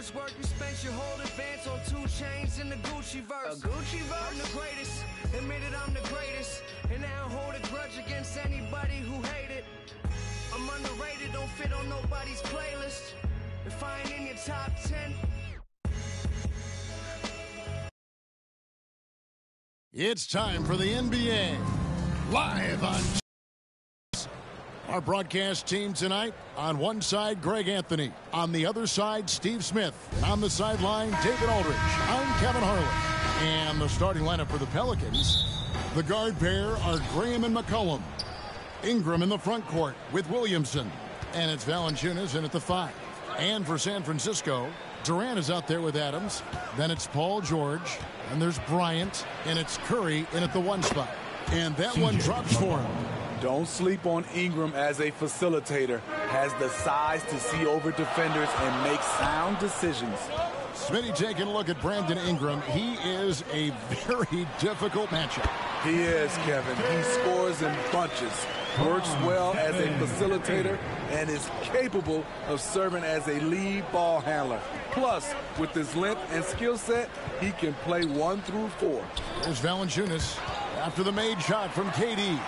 first word you spent your whole advance on 2 chains in the Gucci verse. A Gucci verse? I'm the greatest, admitted I'm the greatest, and I don't hold a grudge against anybody who hate it. I'm underrated, don't fit on nobody's playlist. If I ain't in your top 10. It's time for the NBA live on. Our broadcast team tonight, on one side, Greg Anthony. On the other side, Steve Smith. And on the sideline, David Aldridge. I'm Kevin Harlan. And the starting lineup for the Pelicans, the guard pair are Graham and McCollum. Ingram in the front court with Williamson. And it's Valanciunas in at the 5. And for San Francisco, Durant is out there with Adams. Then it's Paul George. And there's Bryant. And it's Curry in at the 1 spot. And that one drops for him. Don't sleep on Ingram as a facilitator. Has the size to see over defenders and make sound decisions. Smitty taking a look at Brandon Ingram. He is a very difficult matchup. He is, Kevin. He scores in bunches, works well as a facilitator, and is capable of serving as a lead ball handler. Plus, with his length and skill set, he can play 1 through 4. There's Valanciunas after the made shot from KD.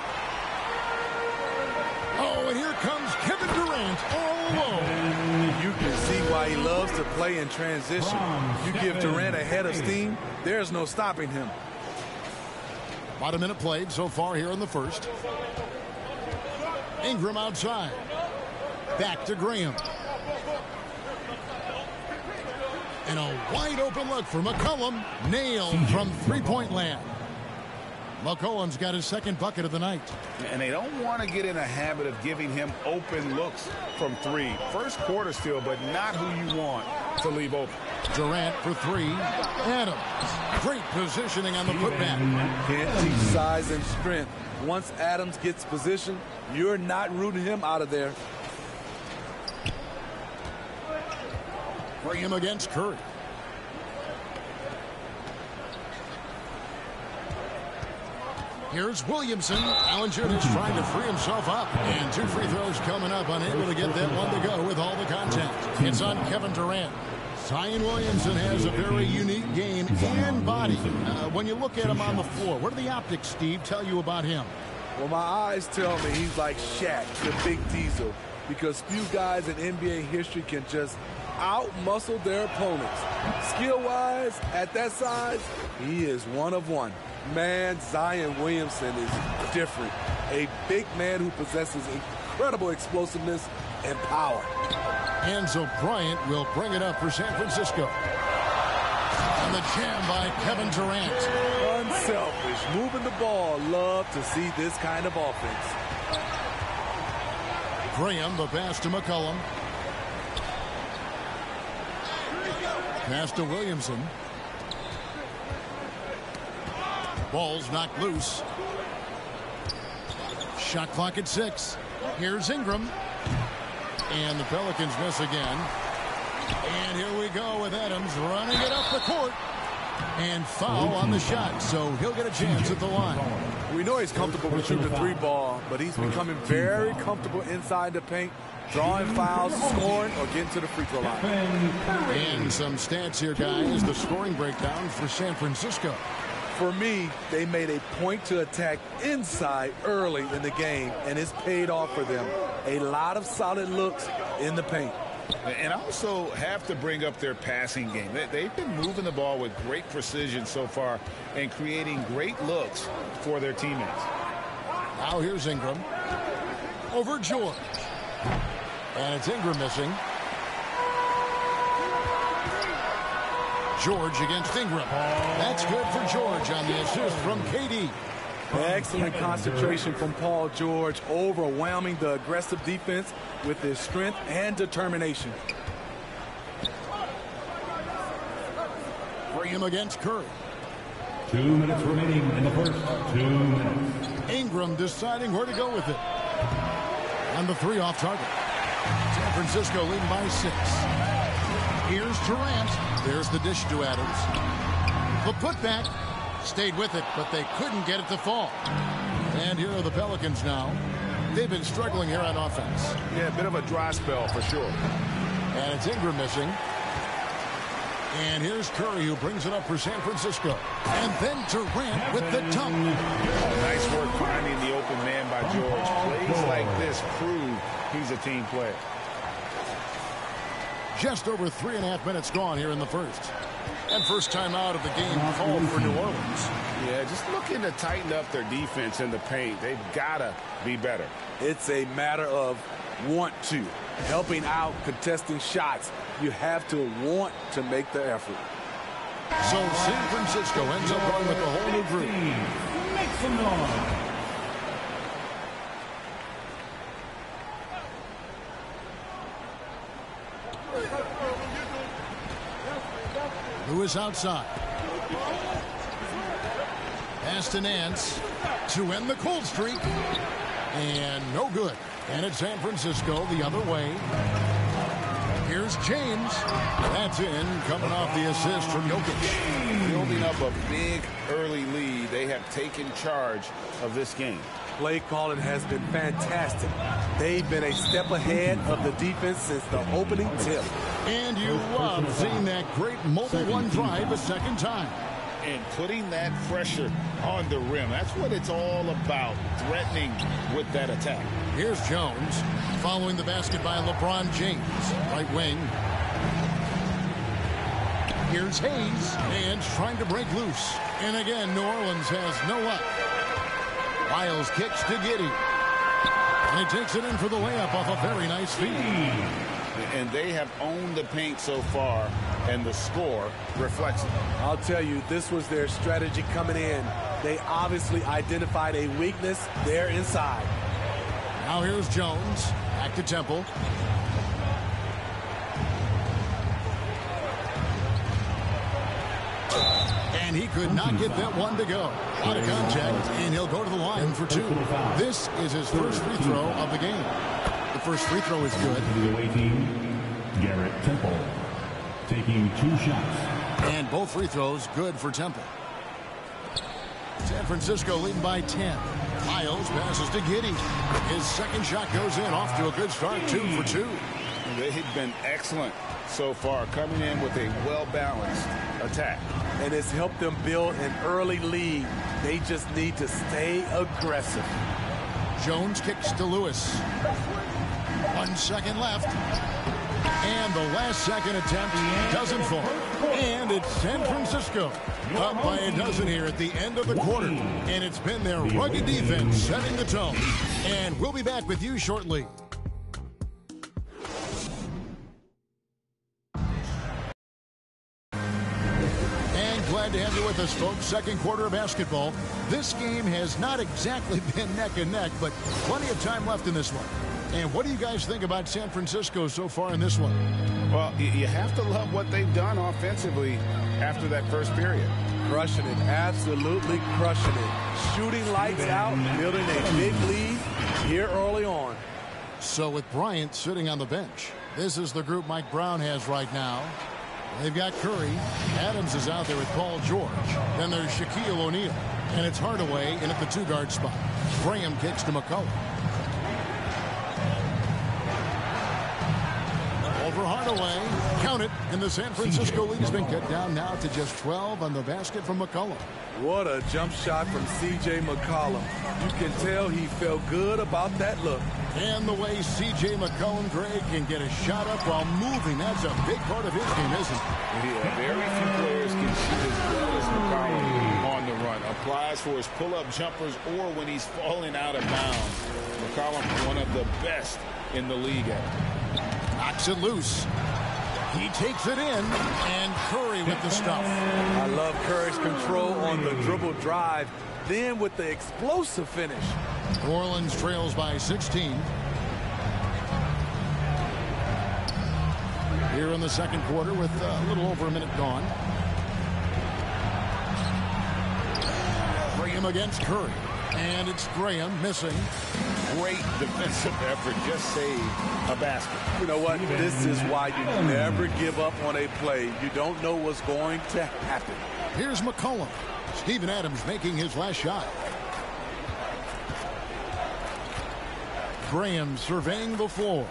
Oh, and here comes Kevin Durant all alone. You can see why he loves to play in transition. You give Durant a head of steam, there's no stopping him. About a minute played so far here in the first. Ingram outside. Back to Graham. And a wide open look for McCollum. Nailed from three-point land. McCollum's got his second bucket of the night. And they don't want to get in a habit of giving him open looks from 3. First quarter still, but not who you want to leave open. Durant for 3. Adams. Great positioning on the putback. Can't teach size and strength. Once Adams gets position, you're not rooting him out of there. Bring him against Curry. Here's Williamson. Valanciunas trying to free himself up. And 2 free throws coming up. Unable to get that one to go with all the contact. It's on Kevin Durant. Zion Williamson has a very unique game and body. When you look at him on the floor, what do the optics, Steve, tell you about him? Well, my eyes tell me he's like Shaq, the big diesel. Because few guys in NBA history can just out-muscle their opponents. Skill-wise, at that size, he is one of one. Man, Zion Williamson is different. A big man who possesses incredible explosiveness and power. And so Bryant will bring it up for San Francisco. And the jam by Kevin Durant. Unselfish, moving the ball. Love to see this kind of offense. Graham, the pass to McCollum. Pass to Williamson. Ball's knocked loose. Shot clock at 6. Here's Ingram. And the Pelicans miss again. And here we go with Adams running it up the court. And foul on the shot, so he'll get a chance at the line. We know he's comfortable with shooting the 3 ball, but he's becoming very comfortable inside the paint, drawing fouls, scoring, or getting to the free throw line. And some stats here, guys. The scoring breakdown for San Francisco. For me, they made a point to attack inside early in the game, and it's paid off for them. A lot of solid looks in the paint. And also have to bring up their passing game. They've been moving the ball with great precision so far and creating great looks for their teammates. Now here's Ingram. Over George. And it's Ingram missing. George against Ingram. That's good for George on the assist from KD. Excellent concentration from Paul George, overwhelming the aggressive defense with his strength and determination. Bring him against Curry. 2 minutes remaining in the first. 2 minutes. Ingram deciding where to go with it. On the 3 off target. San Francisco leading by 6. Here's Durant. There's the dish to Adams. The putback. Stayed with it, but they couldn't get it to fall. And here are the Pelicans now. They've been struggling here on offense. Yeah, a bit of a dry spell for sure. And it's Ingram missing. And here's Curry, who brings it up for San Francisco. And then Durant with the dunk. Nice work finding the open man by George. Plays like this prove he's a team player. Just over 3.5 minutes gone here in the first. And first time out of the game called for New Orleans. Yeah, just looking to tighten up their defense in the paint. They've got to be better. It's a matter of want to. Helping out, contesting shots. You have to want to make the effort. So San Francisco ends up going with a whole new group. Make some noise. Lewis outside. Pass to Nance to end the cold streak. And no good. And it's San Francisco the other way. Here's James. That's in, coming off the assist from Jokic. Building up a big early lead. They have taken charge of this game. Play calling has been fantastic. They've been a step ahead of the defense since the opening tip. And you love seeing that great mobile one drive a second time. And putting that pressure on the rim. That's what it's all about, threatening with that attack. Here's Jones, following the basket by LeBron James, right wing. Here's Hayes, and trying to break loose. And again, New Orleans has no luck. Miles kicks to Giddey. And he takes it in for the layup off a very nice feed. And they have owned the paint so far, and the score reflects it. I'll tell you, this was their strategy coming in. They obviously identified a weakness there inside. Now here's Jones. Back to Temple. And he could not get that one to go. Out of contact, and he'll go to the line for two. This is his first free throw of the game. The first free throw is good. The away team, Garrett Temple, taking 2 shots. And both free throws good for Temple. San Francisco leading by 10. Miles passes to Giddey. His second shot goes in, off to a good start, 2 for 2. They've been excellent so far, coming in with a well-balanced attack. And it's helped them build an early lead. They just need to stay aggressive. Jones kicks to Lewis. 1 second left. And the last second attempt doesn't fall. And it's San Francisco up by a dozen here at the end of the quarter. And it's been their rugged defense setting the tone. And we'll be back with you shortly. Glad to have you with us, folks. Second quarter of basketball. This game has not exactly been neck and neck, but plenty of time left in this one. And what do you guys think about San Francisco so far in this one? Well, you have to love what they've done offensively after that first period. Crushing it. Absolutely crushing it. Shooting lights out, building a big lead here early on. So with Bryant sitting on the bench, this is the group Mike Brown has right now. They've got Curry. Adams is out there with Paul George. Then there's Shaquille O'Neal. And it's Hardaway in at the 2-guard spot. Graham kicks to McCullough. Over Hardaway. Count it. And the San Francisco lead has been cut down now to just 12 on the basket from McCullough. What a jump shot from C.J. McCollum. You can tell he felt good about that look. And the way C.J. McCollum, Greg, can get a shot up while moving, that's a big part of his game, isn't it? Yeah, very few players can shoot as well as McCollum on the run. Applies for his pull-up jumpers or when he's falling out of bounds. McCollum, one of the best in the league at it. Knocks it loose. He takes it in, and Curry with the stuff. I love Curry's control on the dribble drive, then with the explosive finish. New Orleans trails by 16. Here in the second quarter with a little over a minute gone. Graham against Curry. And it's Graham missing. Great defensive effort. Just saved a basket. You know what? This is why you never give up on a play. You don't know what's going to happen. Here's McCollum. Steven Adams making his last shot. Graham surveying the floor.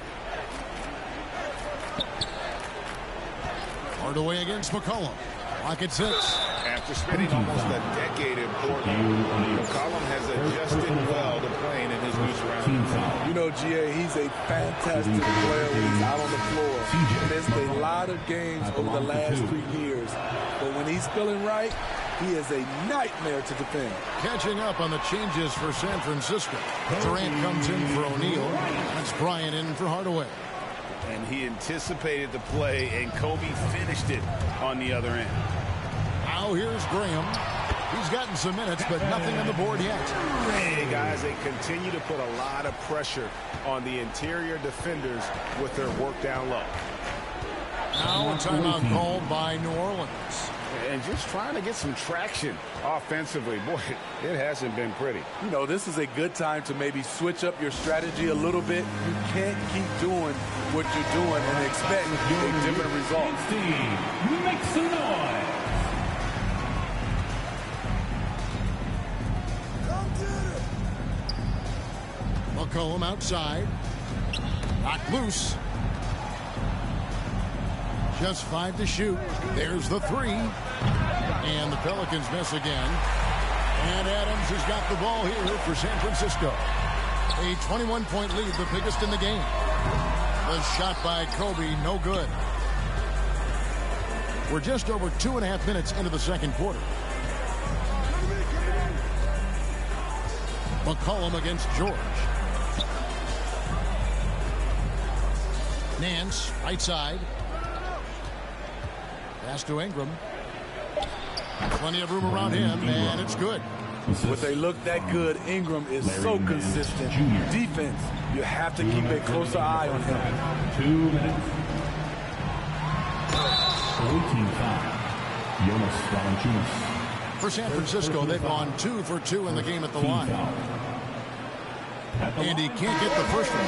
Hardaway against McCollum. Clock at 6. After spending almost a decade in Portland, McCollum has adjusted well to playing in his new surroundings. You know, GA, he's a fantastic player when he's out on the floor. Missed a lot of games over the last 3 years. But when he's feeling right, he is a nightmare to defend. Catching up on the changes for San Francisco. Durant comes in for O'Neal. That's Bryant in for Hardaway. And he anticipated the play, and Kobe finished it on the other end. Now here's Graham. He's gotten some minutes, but nothing on the board yet. Hey, guys, they continue to put a lot of pressure on the interior defenders with their work down low. Now a timeout called by New Orleans. And just trying to get some traction offensively. Boy, it hasn't been pretty. You know, this is a good time to maybe switch up your strategy a little bit. You can't keep doing what you're doing and expect a different result. Make some noise. McCollum outside. Knocked loose. Just 5 to shoot. There's the 3. And the Pelicans miss again. And Adams has got the ball here for San Francisco. A 21-point lead, the biggest in the game. The shot by Kobe, no good. We're just over 2.5 minutes into the second quarter. McCollum against George. Nance, right side. Pass to Ingram. Plenty of room around him, and it's good. With they look that good, Ingram is so consistent. Defense, you have to keep a closer eye on him. 2 minutes. 18-5. Jonas Valanciunas. For San Francisco, they've gone 2 for 2 in the game at the line. And he can't get the first one.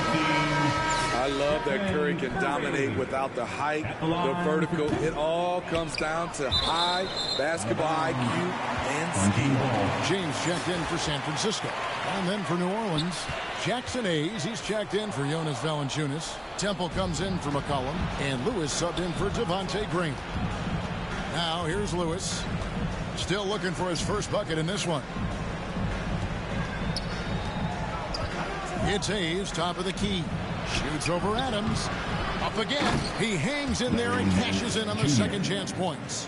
I love that Curry can dominate without the height, the vertical. It all comes down to high basketball IQ and skill. James checked in for San Francisco. And then for New Orleans, Jackson Hayes. He's checked in for Jonas Valanciunas. Temple comes in for McCollum. And Lewis subbed in for Devontae Green. Now here's Lewis. Still looking for his first bucket in this one. It's Hayes, top of the key. Shoots over Adams. Up again. He hangs in there and cashes in on the second chance points.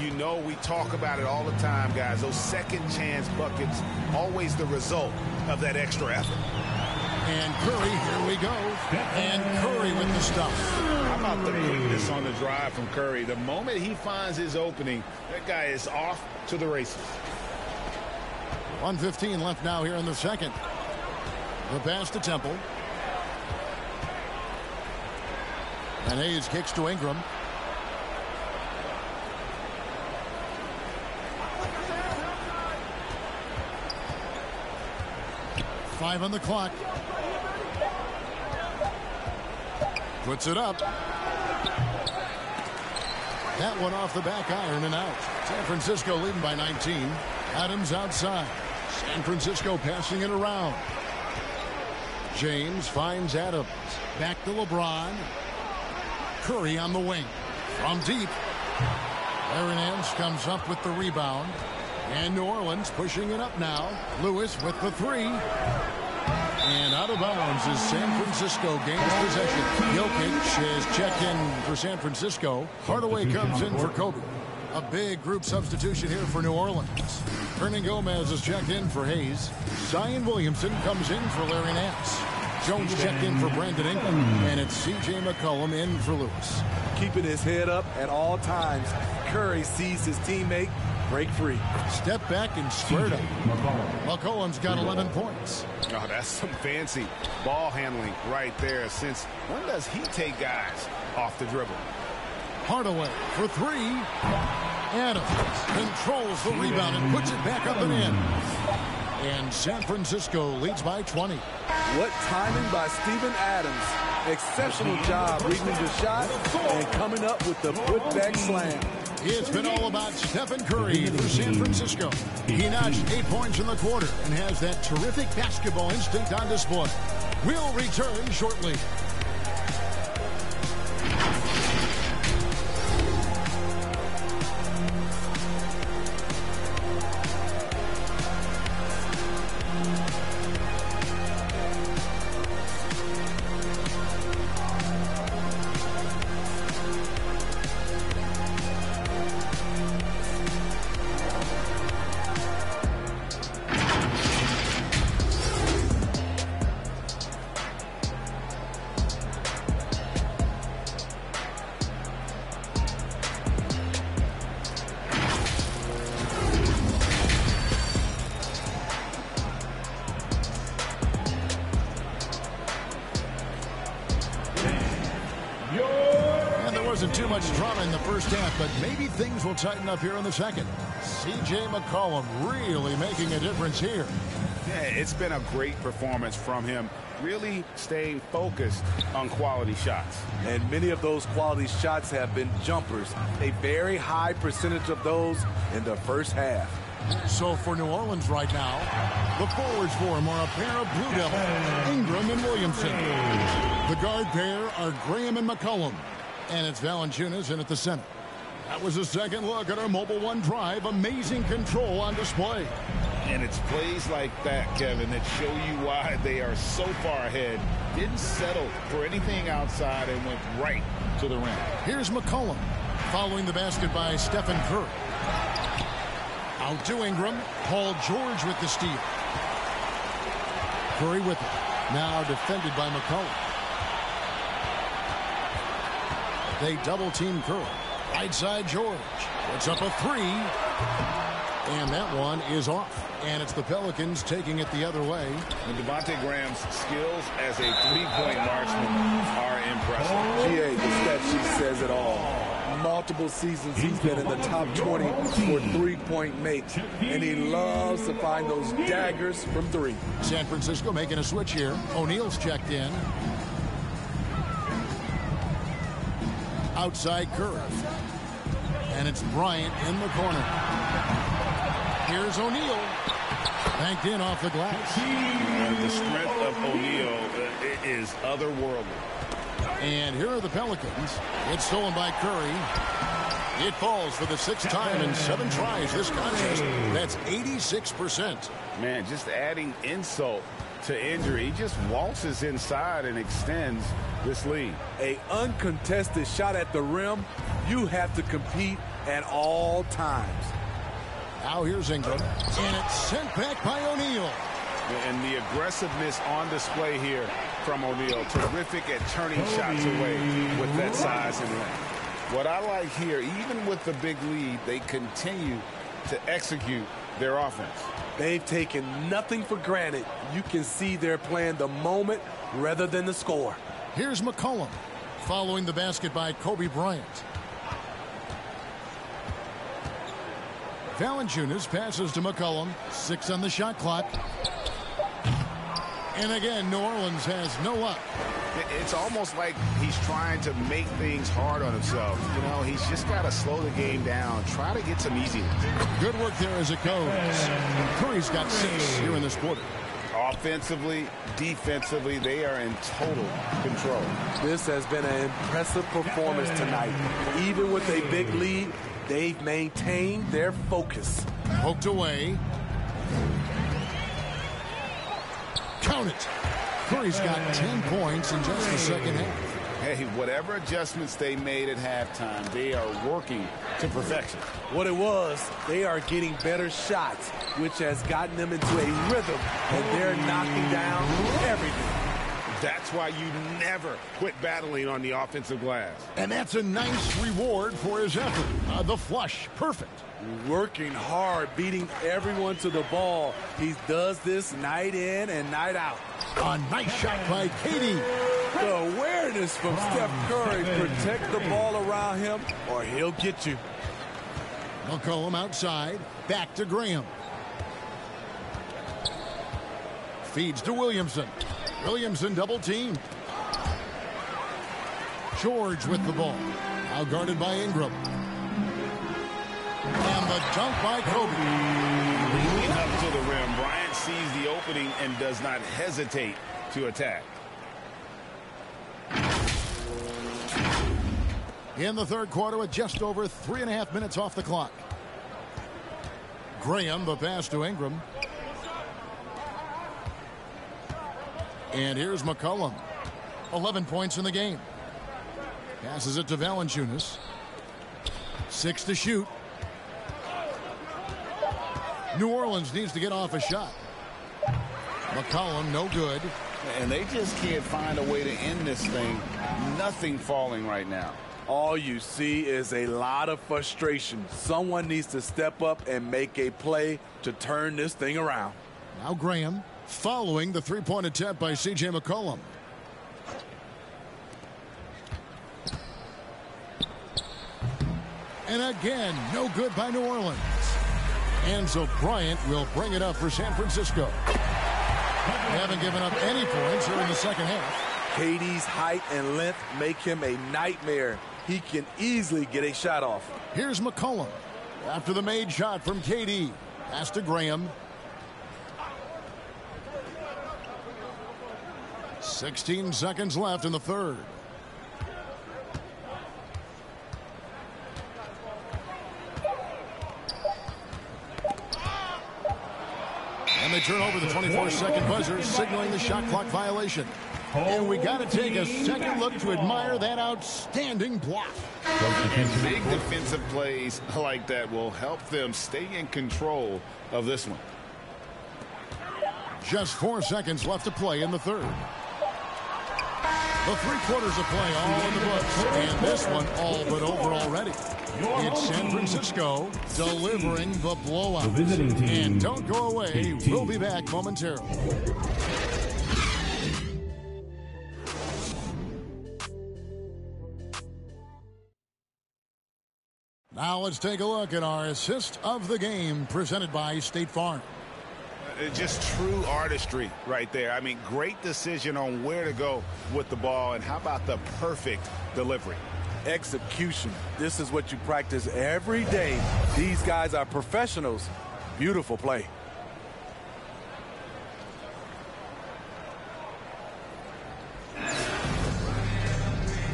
You know, we talk about it all the time, guys. Those second chance buckets, always the result of that extra effort. And Curry, here we go. And Curry with the stuff. How about the quickness on the drive from Curry? The moment he finds his opening, that guy is off to the races. 1:15 left now here in the second. The pass to Temple. And Hayes kicks to Ingram. Five on the clock. Puts it up. That one off the back iron and out. San Francisco leading by 19. Adams outside. San Francisco passing it around. James finds Adams. Back to LeBron. Curry on the wing. From deep. Larry Nance comes up with the rebound. And New Orleans pushing it up now. Lewis with the 3. And out of bounds as San Francisco gains possession. Jokic is checked in for San Francisco. Hardaway comes in for Kobe. A big group substitution here for New Orleans. Hernan Gomez is checked in for Hayes. Zion Williamson comes in for Larry Nance. Jones checked in for Brandon Ingram. And it's C.J. McCollum in for Lewis. Keeping his head up at all times. Curry sees his teammate break free. Step back and squared up. McCollum's got 11 points. Oh, that's some fancy ball handling right there. Since when does he take guys off the dribble? Hardaway for 3. Adams controls the rebound and puts it back up and in. And San Francisco leads by 20. What timing by Steven Adams. Exceptional job reading the shot and coming up with the putback slam. It's been all about Stephen Curry for San Francisco. He notched 8 points in the quarter and has that terrific basketball instinct on display. We'll return shortly. wasn't too much drama in the first half, but maybe things will tighten up here in the second. C.J. McCollum really making a difference here. Yeah, it's been a great performance from him, really staying focused on quality shots. And many of those quality shots have been jumpers, a very high percentage of those in the first half. So for New Orleans right now, the forwards for him are a pair of Blue Devils, Ingram and Williamson. The guard pair are Graham and McCollum. And it's Valanciunas in at the center. That was a second look at our Mobile One drive. Amazing control on display. And it's plays like that, Kevin, that show you why they are so far ahead. Didn't settle for anything outside and went right to the rim. Here's McCollum following the basket by Stephen Curry. Out to Ingram. Paul George with the steal. Curry with it. Now defended by McCollum. They double team Curry. Right side George. Puts up a three. And that one is off. And it's the Pelicans taking it the other way. And Devontae Graham's skills as a three-point marksman are impressive. GA, the stat sheet says it all. Multiple seasons he's been in the top 20 for three-point makes. And he loves to find those daggers from three. San Francisco making a switch here. O'Neal's checked in. Outside Curry. And it's Bryant in the corner. Here's O'Neal. Banked in off the glass. And the strength of O'Neal is otherworldly. And here are the Pelicans. It's stolen by Curry. It falls for the sixth time in 7 tries this contest. That's 86%. Man, just adding insult to injury. He just waltzes inside and extends this lead. A uncontested shot at the rim, you have to compete at all times. Now here's Ingram. And it's sent back by O'Neal. And the aggressiveness on display here from O'Neal. Terrific at turning shots away with that size and length. What I like here, even with the big lead, they continue to execute their offense. They've taken nothing for granted. You can see they're playing the moment rather than the score. Here's McCollum following the basket by Kobe Bryant. Valanciunas passes to McCollum. 6 on the shot clock. And again, New Orleans has no luck. It's almost like he's trying to make things hard on himself. You know, he's just got to slow the game down. Try to get some easy ones. Good work there as it goes. Curry's got 6 here in this quarter. Offensively, defensively, they are in total control. This has been an impressive performance tonight. Even with a big lead, they've maintained their focus. Poked away. Count it. Curry's got 10 points in just the second half. Hey, whatever adjustments they made at halftime, they are working to perfection. What it was, they are getting better shots, which has gotten them into a rhythm, and they're knocking down everything. That's why you never quit battling on the offensive glass. And that's a nice reward for his effort. The flush, perfect. Working hard, beating everyone to the ball. He does this night in and night out. A nice shot by KD. The awareness from Steph Curry. Protect the ball around him or he'll get you. McCollum outside. Back to Graham. Feeds to Williamson. Williamson double teamed. George with the ball. Now guarded by Ingram. And the dunk by Kobe. Leaning up to the rim, Bryant sees the opening and does not hesitate to attack. In the third quarter with just over 3.5 minutes off the clock. Graham, the pass to Ingram. And here's McCollum. 11 points in the game. Passes it to Valanciunas. 6 to shoot. New Orleans needs to get off a shot. McCollum, no good. And they just can't find a way to end this thing. Nothing falling right now. All you see is a lot of frustration. Someone needs to step up and make a play to turn this thing around. Now Graham following the three-point attempt by C.J. McCollum. And again, no good by New Orleans. Enzo Bryant will bring it up for San Francisco. They haven't given up any points here in the second half. KD's height and length make him a nightmare. He can easily get a shot off. Here's McCollum. After the made shot from KD. Pass to Graham. 16 seconds left in the third. And they turn over the 24-second buzzer, signaling the shot clock violation. And we got to take a second look to admire that outstanding block. Big defensive plays like that will help them stay in control of this one. Just 4 seconds left to play in the third. The 3 quarters of play all in the books, and this one all but over already. It's San Francisco delivering the blowout. And don't go away. We'll be back momentarily. Now let's take a look at our assist of the game presented by State Farm. Just true artistry right there. I mean, great decision on where to go with the ball, and how about the perfect delivery? Execution. This is what you practice every day. These guys are professionals. Beautiful play.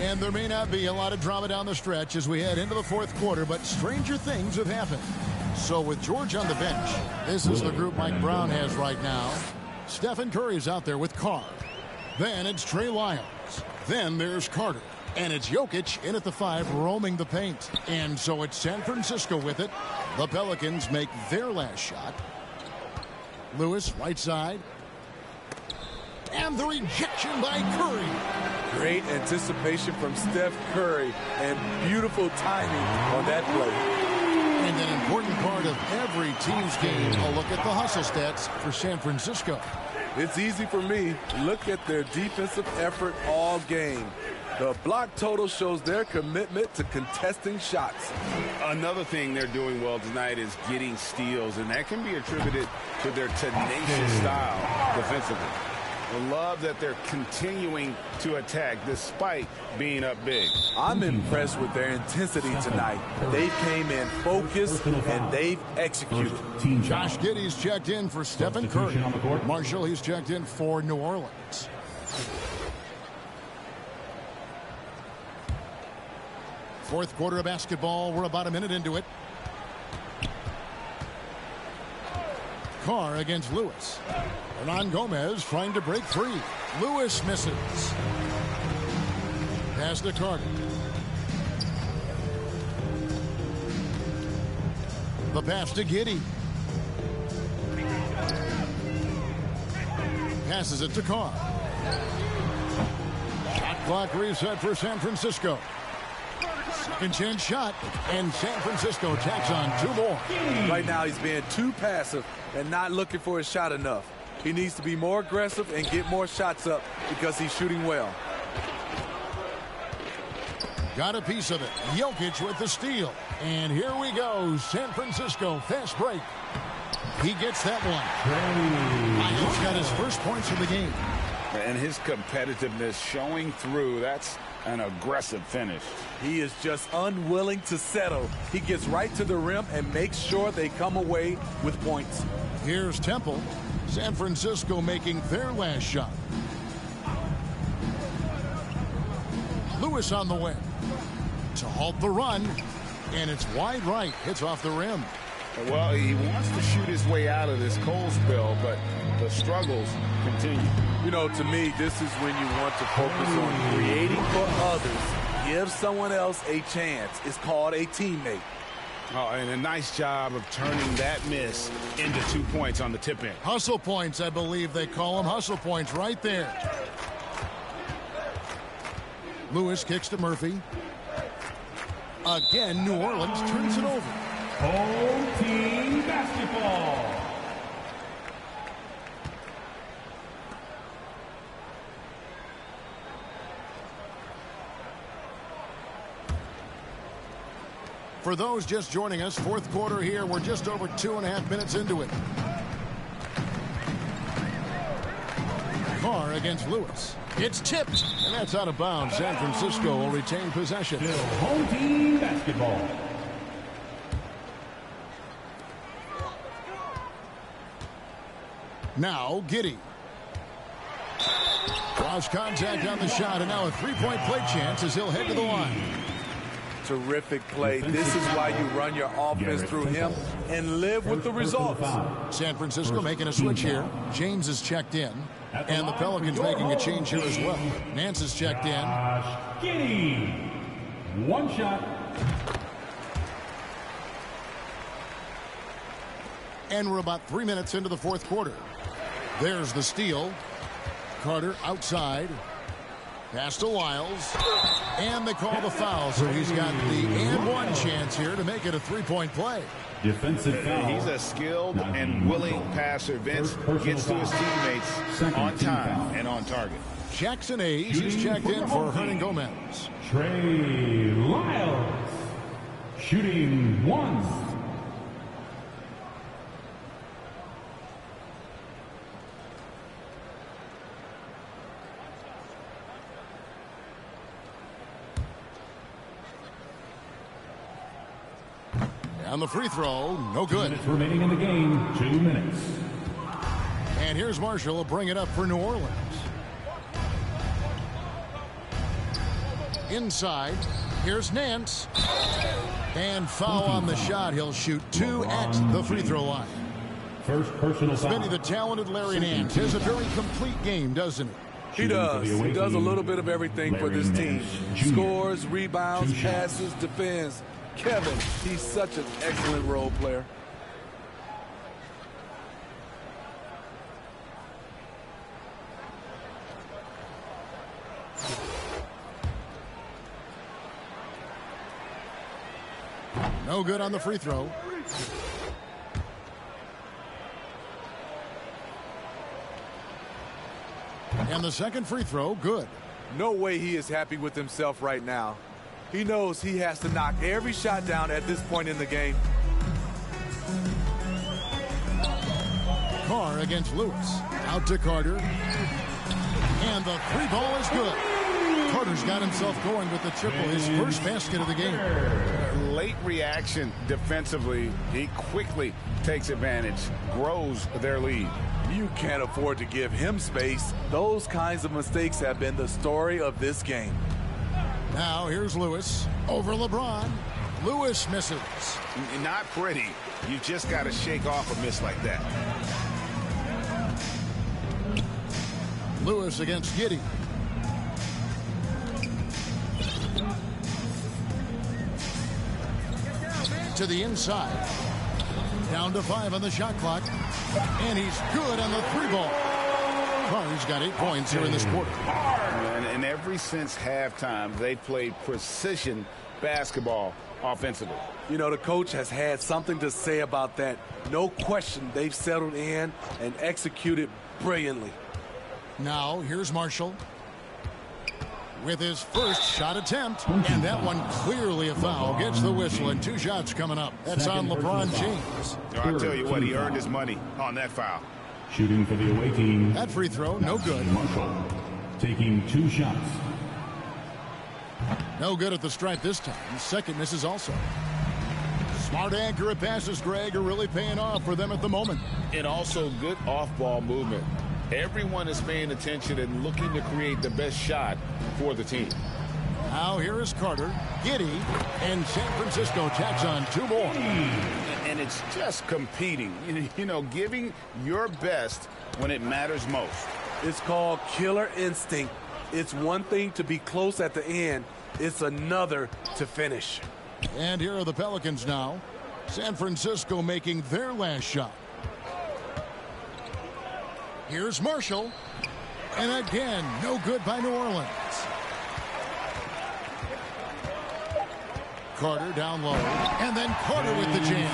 And there may not be a lot of drama down the stretch as we head into the fourth quarter, but stranger things have happened. So with George on the bench, this is the group Mike Brown has right now. Stephen Curry's out there with Carr. Then it's Trey Lyles. Then there's Carter. And it's Jokic in at the 5, roaming the paint. And so it's San Francisco with it. The Pelicans make their last shot. Lewis, right side. And the rejection by Curry. Great anticipation from Steph Curry and beautiful timing on that play. And an important part of every team's game, a look at the hustle stats for San Francisco. It's easy for me. Look at their defensive effort all game. The block total shows their commitment to contesting shots. Another thing they're doing well tonight is getting steals, and that can be attributed to their tenacious style defensively. I love that they're continuing to attack despite being up big. I'm impressed with their intensity tonight. They came in focused and they've executed. Josh Giddey's checked in for Stephen Curry. Marshall, he's checked in for New Orleans. Fourth quarter of basketball. We're about a minute into it. Carr against Lewis. Hernan Gomez trying to break free. Lewis misses. Pass to Carter. The pass to Giddey. Passes it to Carr. Shot clock reset for San Francisco. Second chance shot, and San Francisco tacks on 2 more. Right now he's being too passive and not looking for his shot enough. He needs to be more aggressive and get more shots up because he's shooting well. Got a piece of it. Jokic with the steal. And here we go. San Francisco fast break. He gets that one. Lyles got his first points of the game. And his competitiveness showing through. That's an aggressive finish. He is just unwilling to settle. He gets right to the rim and makes sure they come away with points. Here's Temple. San Francisco making their last shot. Lewis on the wing to halt the run, and it's wide right. Hits off the rim. Well, he wants to shoot his way out of this cold spell, but the struggles continue. You know, to me, this is when you want to focus on creating for others. Give someone else a chance. It's called a teammate. Oh, and a nice job of turning that miss into 2 points on the tip in. Hustle points, I believe they call them. Hustle points right there. Lewis kicks to Murphy. Again, New Orleans turns it over. Home team basketball. For those just joining us, fourth quarter here. We're just over 2.5 minutes into it. Carr against Lewis. It's tipped, and that's out of bounds. San Francisco will retain possession. Still home team basketball. Now, Giddey. Cross contact on the shot, and now a three-point play chance as he'll head to the line. Terrific play. This is why you run your offense through him and live with the results. San Francisco making a switch here. James is checked in, and the Pelicans making a change here as well. Nance is checked in. Giddey. One shot. And we're about 3 minutes into the fourth quarter. There's the steal. Carter outside. Pass to Wiles. And they call the foul, so he's got the and-one chance here to make it a three-point play. Defensive foul. He's a skilled and willing passer. Vince gets to his teammates on time and on target. Jackson Hayes is checked in for Hernan Gomez. Trey Lyles. Shooting one. On the free throw, no good. 2 minutes remaining in the game. 2 minutes. And here's Marshall will bring it up for New Orleans. Inside, here's Nance. And foul on the shot. He'll shoot 2 at the free throw line. First personal foul. Smitty, the talented Larry Nance, has a very complete game, doesn't he? He does. He does a little bit of everything for this team. Scores, rebounds, passes, defends. Kevin, he's such an excellent role player. No good on the free throw. And the second free throw, good. No way he is happy with himself right now. He knows he has to knock every shot down at this point in the game. Carr against Lewis. Out to Carter. And the three ball is good. Carter's got himself going with the triple, his first basket of the game. Late reaction defensively. He quickly takes advantage, grows their lead. You can't afford to give him space. Those kinds of mistakes have been the story of this game. Now here's Lewis over LeBron. Lewis misses. Not pretty. You just got to shake off a miss like that. Lewis against Giddey. To the inside. Down to 5 on the shot clock. And he's good on the three ball. Carter's got 8 points here in this quarter. And ever since halftime, they played precision basketball offensively. You know, the coach has had something to say about that. No question, they've settled in and executed brilliantly. Now, here's Marshall with his first shot attempt. And that one clearly a foul. Gets the whistle, and 2 shots coming up. That's on LeBron James. I'll tell you what, he earned his money on that foul. Shooting for the away team. That free throw, no good. Marshall taking 2 shots. No good at the stripe this time. Second misses also. Smart, accurate passes, Greg, are really paying off for them at the moment. And also good off-ball movement. Everyone is paying attention and looking to create the best shot for the team. Now here is Carter, Giddey, and San Francisco tacks on 2 more. And it's just competing, you know, giving your best when it matters most. It's called killer instinct. It's one thing to be close at the end. It's another to finish. And here are the Pelicans now. San Francisco making their last shot. Here's Marshall. And again, no good by New Orleans. Carter down low. And then Carter with the jam.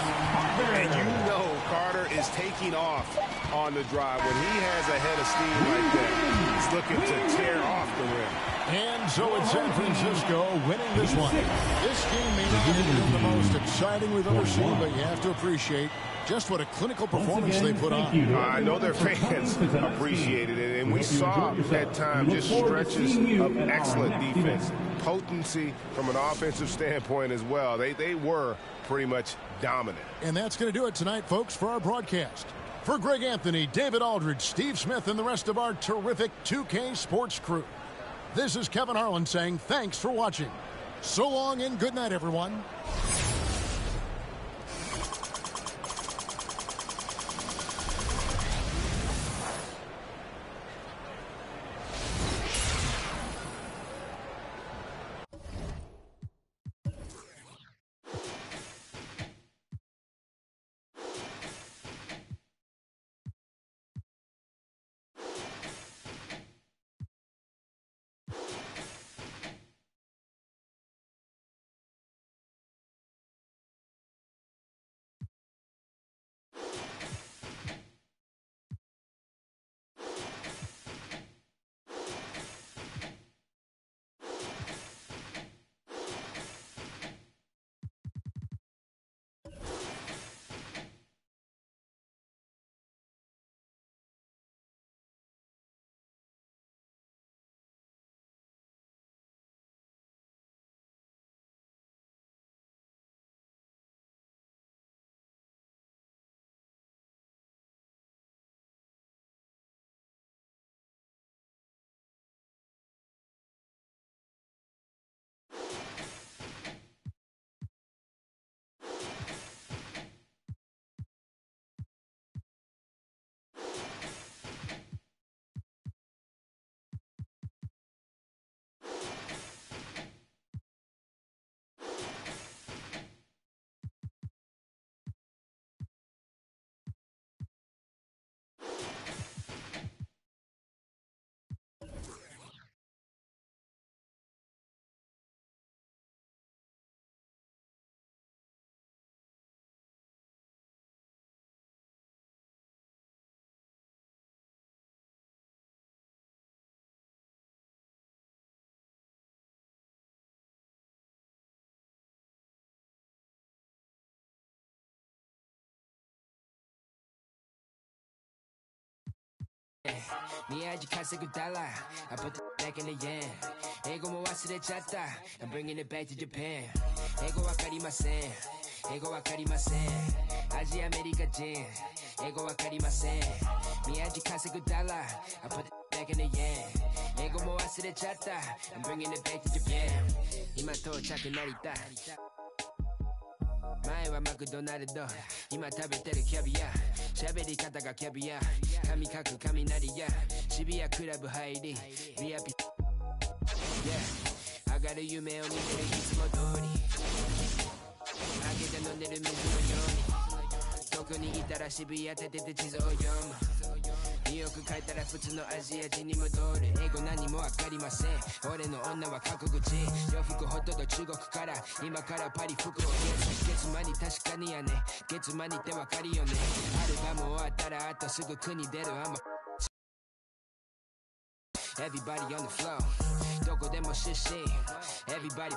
And you know Carter is taking off on the drive. When he has a head of steam like that, he's looking to tear off the rim. And so it's San Francisco winning this one. This game may not have been the most exciting we've ever seen, but you have to appreciate just what a clinical performance they put on. I know their fans appreciated it, and we saw at times just stretches of excellent defense, potency from an offensive standpoint as well. They were pretty much dominant. And that's going to do it tonight, folks, for our broadcast. For Greg Anthony, David Aldridge, Steve Smith, and the rest of our terrific 2K Sports crew, this is Kevin Harlan saying thanks for watching. So long and good night, everyone. Me 아직 갈색을 달라 I put the back in the yen 에고 뭐忘れちゃった I'm bringing it back to Japan 에고 わかりませんエゴわかりませんアジアアメリカ人エゴわかりません宮地稼ぐダラ I put it back in the yen 英語も忘れちゃった I'm bringing it back to Japan 今到着成田前はマクドナルド今食べてるキャビア喋り方がキャビア髪かく雷や渋谷クラブ入りリアピ Yeah 上がる夢を見てるいつも通り開けて飲んでる水のようにどこにいたら渋谷立てて地図を読むニューヨーク帰ったら普通のアジア人に戻る英語何もわかりません俺の女は過去口洋服ほとんど中国から今からパリ服を月間に確かにやね月間にってわかるよねアルバム終わったらあとすぐ国出るあんまEverybody on the floor どこでも出身 Everybody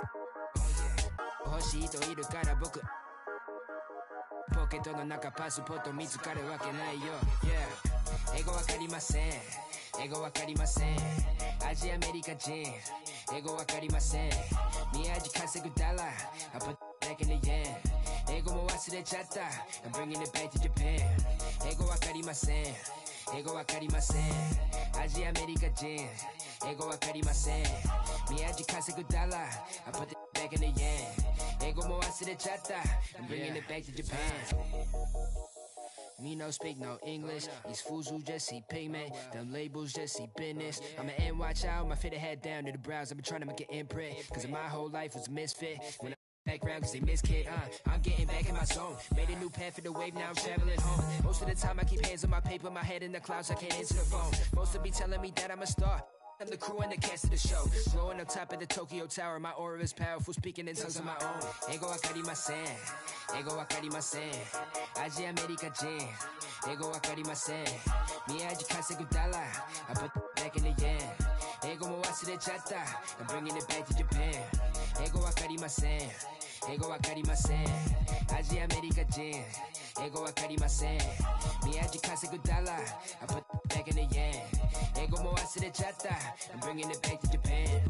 欲しい人いるから僕ポケットの中パスポート見つかるわけないよ Yeah 英語わかりません英語わかりませんアジアアメリカ人英語わかりません宮地稼ぐダラ I put back in the yen 英語も忘れちゃった I'm bringing it back to Japan 英語わかりません英語わかりませんアジアアメリカ人英語わかりません宮地稼ぐダラ I put it back in the yen 英語も忘れちゃった I'm bringing it back to Japan Me no speak no English. These fools who just see pigment. Them labels just see business. I'm an NY child, my fit head down to the brows. I've been trying to make an imprint. Cause my whole life was a misfit. When I background cause they miss kid, I'm getting back in my zone. Made a new path for the wave, now I'm traveling home. Most of the time I keep hands on my paper, my head in the clouds, I can't answer the phone. Most of be telling me that I'm a star. I'm the crew and the cast of the show. Glowing up top of the Tokyo Tower. My aura is powerful, speaking in tongues of my own. Ego wakarimasen. Ego wakarimasen. Aji America Jin. Ego wakarimasen. Miyaji kasegu dollar. I put back in the yen. 英語も忘れちゃった I'm bringing it back to Japan 英語わかりません英語わかりませんアジアアメリカ人英語わかりません宮地稼ぐダラ I put back in the yen 英語も忘れちゃった I'm bringing it back to Japan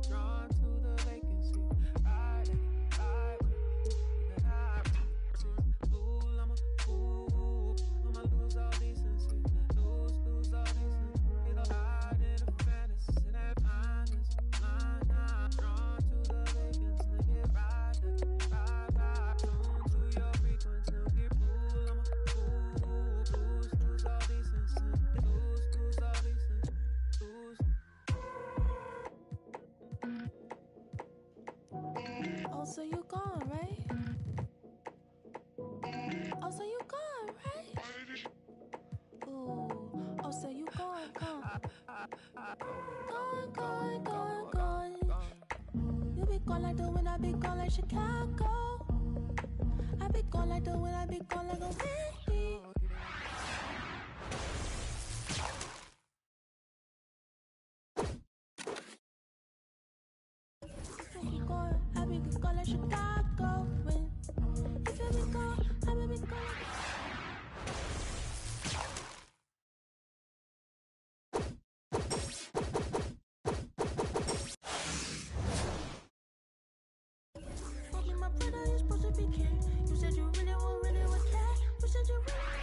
Drawn to the vacancy. Ride, fool, I'm a fool. I'ma lose all decency. Lose all decency. Get hide in a fantasy. That finest line. Drawn to the vacancy. Get ride. Tune to your frequency. Get fool, I'm a fool. Lose all decency. Lose all decency. Oh, so you gone, right? Oh, so you gone, right? Ooh, oh, so you gone. Gone. You be gone like the wind, I be gone like Chicago. I be gone like the wind, I be gone like a windy. I be gone like Chicago. When if you be gone, I be gone. Fuck me, my brother, you supposed to be king. You said you really would care. You said you really